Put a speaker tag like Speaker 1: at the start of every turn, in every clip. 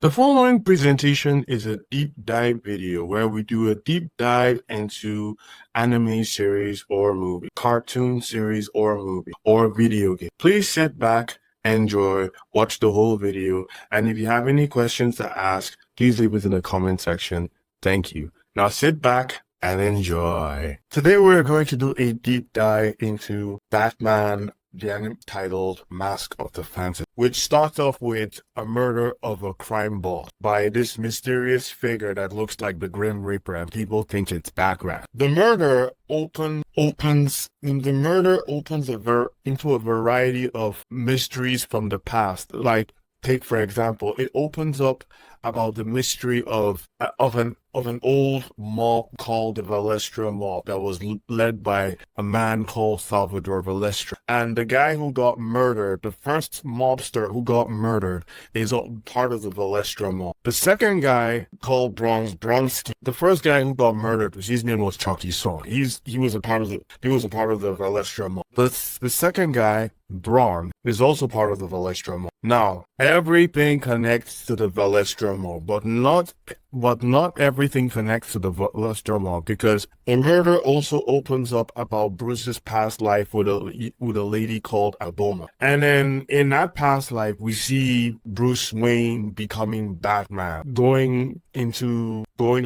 Speaker 1: The following presentation is a deep dive video where we do a deep dive into anime series or movie, cartoon series or movie, or video game. Please sit back, enjoy, watch the whole video, and if you have any questions to ask, please leave it in the comment section. Thank you. Now sit back and enjoy. Today we're going to do a deep dive into Batman, the anime titled Mask of the Phantasm, which starts off with a murder of a crime boss by this mysterious figure that looks like the Grim Reaper, and people think it's Batman. The murder opens into a variety of mysteries from the past. Like, take for example, it opens up about the mystery of an old mob called the Valestra mob that was led by a man called Salvador Valestra. And the guy who got murdered, the first mobster who got murdered, is part of the Valestra mob. The second guy called Bronski, the first guy who got murdered, his name was Chucky Son. He was a part of the Valestra mob. The second guy, Braun, is also part of the Valestra mob. Now, everything connects to the Valestra mob, but not everything connects to the Valestra mob, because a murder also opens up about Bruce's past life with a lady called Aboma. And then in that past life, we see Bruce Wayne becoming Batman, going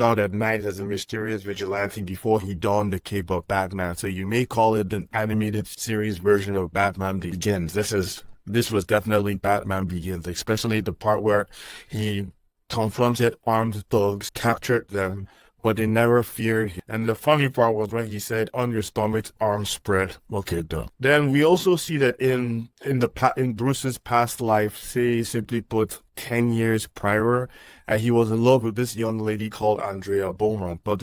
Speaker 1: out at night as a mysterious vigilante before he donned the cape of Batman. So you may call it an animated series version of Batman Begins. This was definitely Batman Begins, especially the part where he confronted armed thugs, captured them, but they never feared him. And the funny part was when he said, "On your stomach, arms spread." Okay, done. Then we also see that in Bruce's past life, say simply put 10 years prior, he was in love with this young lady called Andrea Beaumont. But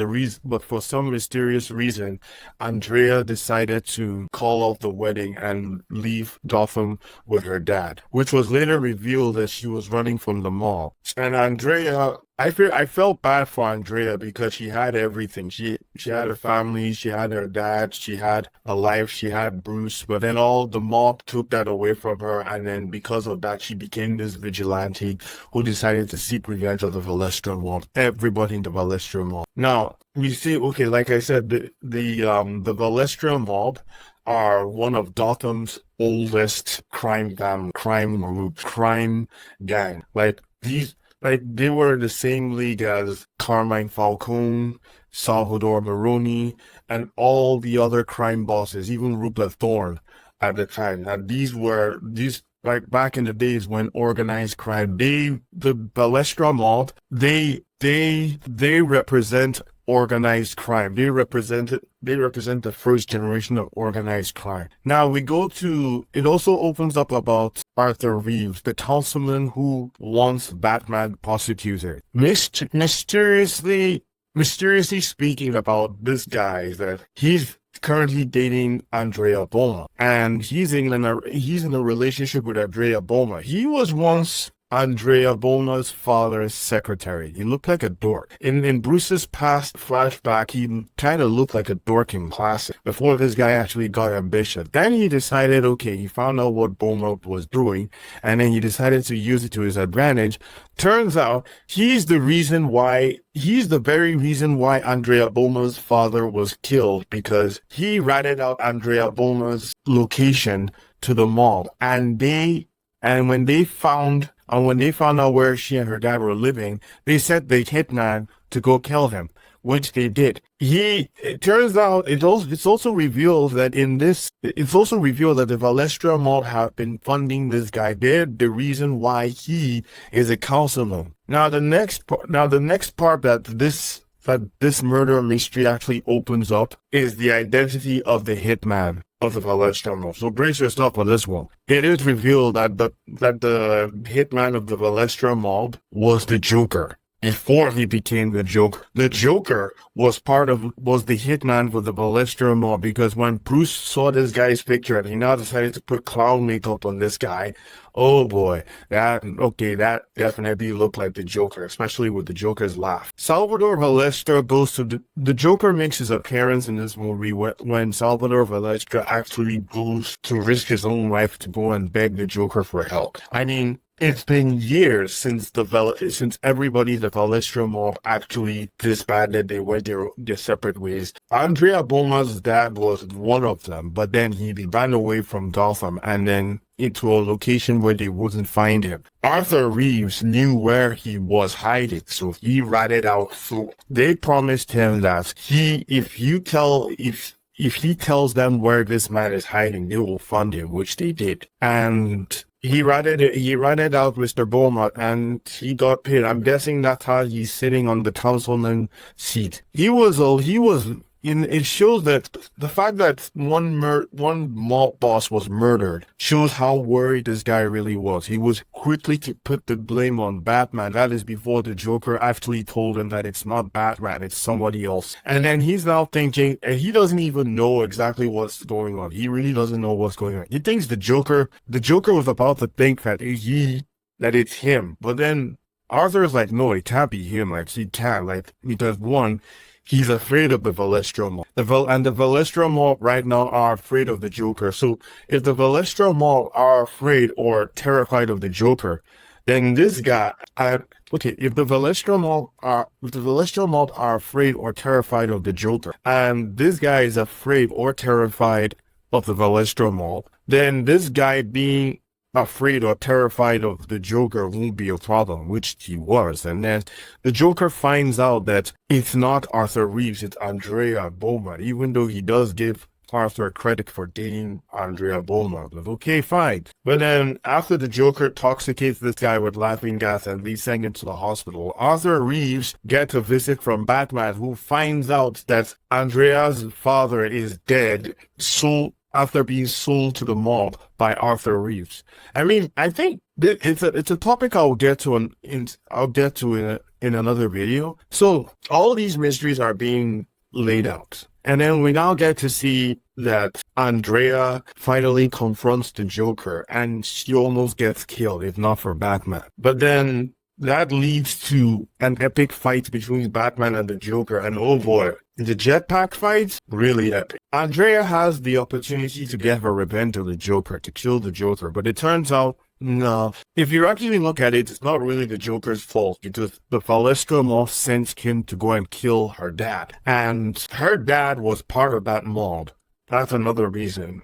Speaker 1: for some mysterious reason, Andrea decided to call off the wedding and leave Gotham with her dad, which was later revealed that she was running from the mob. And Andrea, I felt bad for Andrea because she had everything. She had a family, she had her dad, she had a life, she had Bruce, but then all the mob took that away from her, and then because of that, she became this vigilante who decided to seek revenge of the Valestra mob. Everybody in the Valestra mob. Now, we see, okay, like I said, the Valestra mob are one of Gotham's oldest crime gang. Like, they were in the same league as Carmine Falcone, Salvador Maroni, and all the other crime bosses, even Rupert Thorne at the time. Now, like back in the days when organized crime, the Balestra mob, they represent organized crime. They represent the first generation of organized crime. Now it also opens up about Arthur Reeves, the councilman who wants Batman prosecuted. Mysteriously speaking about this guy is that he's currently dating Andrea Beaumont, and he's in a relationship with Andrea Beaumont. He was once Andrea Beaumont's father's secretary. He looked like a dork. In Bruce's past flashback, he kind of looked like a dork in class before this guy actually got ambitious. Then he decided, okay, he found out what Beaumont was doing, and then he decided to use it to his advantage. Turns out, he's the very reason why Andrea Beaumont's father was killed, because he ratted out Andrea Beaumont's location to the mob, and when they found out where she and her dad were living, they sent the hitman to go kill him, which they did. It turns out it's also revealed that the Valestra mob have been funding this guy. They're the reason why he is a councilman. Now the next part that this murder mystery actually opens up is the identity of the hitman of the Valestra mob. So brace yourself for this one. It is revealed that the hitman of the Valestra mob was the Joker. Before he became the Joker. The Joker was the hitman for the Valestra mob, because when Bruce saw this guy's picture and he now decided to put clown makeup on this guy, oh boy, that definitely looked like the Joker, especially with the Joker's laugh. Salvador Valestra goes to the Joker makes his appearance in this movie when Salvador Valestra actually goes to risk his own life to go and beg the Joker for help. I mean, it's been years since since everybody the Valestro actually disbanded. They went their separate ways. Andrea Boma's dad was one of them, but then he ran away from Gotham and then into a location where they wouldn't find him. Arthur Reeves knew where he was hiding, so he ratted out. So they promised him that if he tells them where this man is hiding, they will fund him, which they did. And he ratted out Mr. Beaumont and he got paid. I'm guessing that's how he's sitting on the councilman seat. It shows that the fact that one mob boss was murdered shows how worried this guy really was. He was quickly to put the blame on Batman. That is before the Joker actually told him that it's not Batman, it's somebody else. And then he's now thinking, and he doesn't even know exactly what's going on. He really doesn't know what's going on. He thinks the Joker was about to think that it's him. But then Arthur's like, no, it can't be him. Like, he can't. Like, because one, he's afraid of the Valestro mob. The Valestro mob right now are afraid of the Joker. So if the Valestro mob are afraid or terrified of the Joker, then this guy, if the Valestro mob are afraid or terrified of the Joker, and this guy is afraid or terrified of the Valestro mob, then this guy being afraid or terrified of the Joker won't be a problem, which he was. And then the Joker finds out that it's not Arthur Reeves, it's Andrea Beaumont, even though he does give Arthur credit for dating Andrea Beaumont. But okay, fine. But then after the Joker toxicates this guy with laughing gas and leads him into the hospital, Arthur Reeves gets a visit from Batman, who finds out that Andrea's father is dead, after being sold to the mob by Arthur Reeves. I mean, I think it's a topic I'll get to in another video. So all these mysteries are being laid out, and then we now get to see that Andrea finally confronts the Joker, and she almost gets killed if not for Batman. But then that leads to an epic fight between Batman and the Joker, and oh boy, the jetpack fight, really epic. Andrea has the opportunity to get her revenge on the Joker, to kill the Joker, but it turns out, no. If you actually look at it, it's not really the Joker's fault, because the Valestro mob sent him to go and kill her dad, and her dad was part of that mob. That's another reason.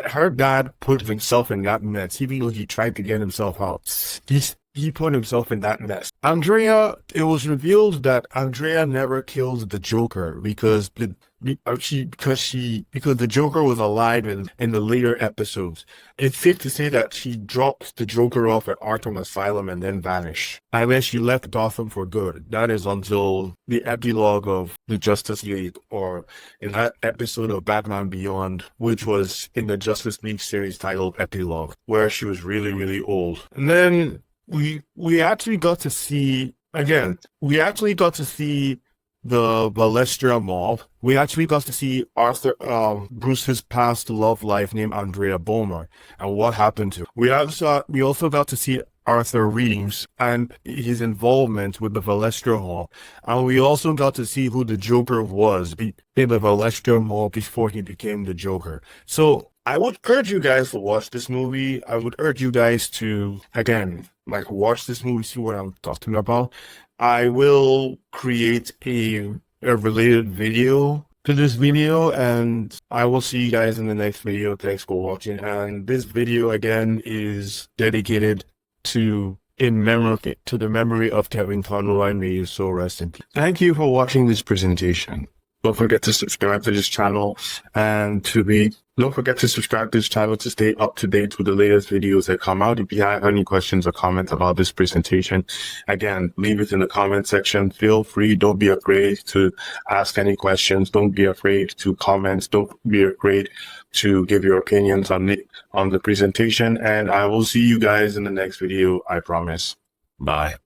Speaker 1: Her dad put himself in that mess, even though he tried to get himself out. He put himself in that mess. It was revealed that Andrea never killed the Joker because the Joker was alive in the later episodes. It's safe to say that she dropped the Joker off at Arkham Asylum and then vanished. Unless she left Gotham for good. That is until the epilogue of the Justice League, or in that episode of Batman Beyond, which was in the Justice League series titled Epilogue, where she was really, really old. And then we actually got to see the Valestro mob. We actually got to see Bruce's past love life named Andrea Beaumont and what happened to her. We also got to see Arthur Reeves and his involvement with the Valestro mob. And we also got to see who the Joker was in the Valestro mob before he became the Joker. So I would urge you guys to watch this movie. I would urge you guys to, again, watch this movie, see what I'm talking about. I will create a related video to this video, and I will see you guys in the next video. Thanks for watching. And this video, again, is dedicated to the memory of Kevin Conroy. May his soul rest in peace. Thank you for watching this presentation. Don't forget to subscribe to this channel don't forget to subscribe to this channel to stay up to date with the latest videos that come out. If you have any questions or comments about this presentation, again, leave it in the comment section. Feel free. Don't be afraid to ask any questions. Don't be afraid to comment. Don't be afraid to give your opinions on the presentation. And I will see you guys in the next video. I promise. Bye.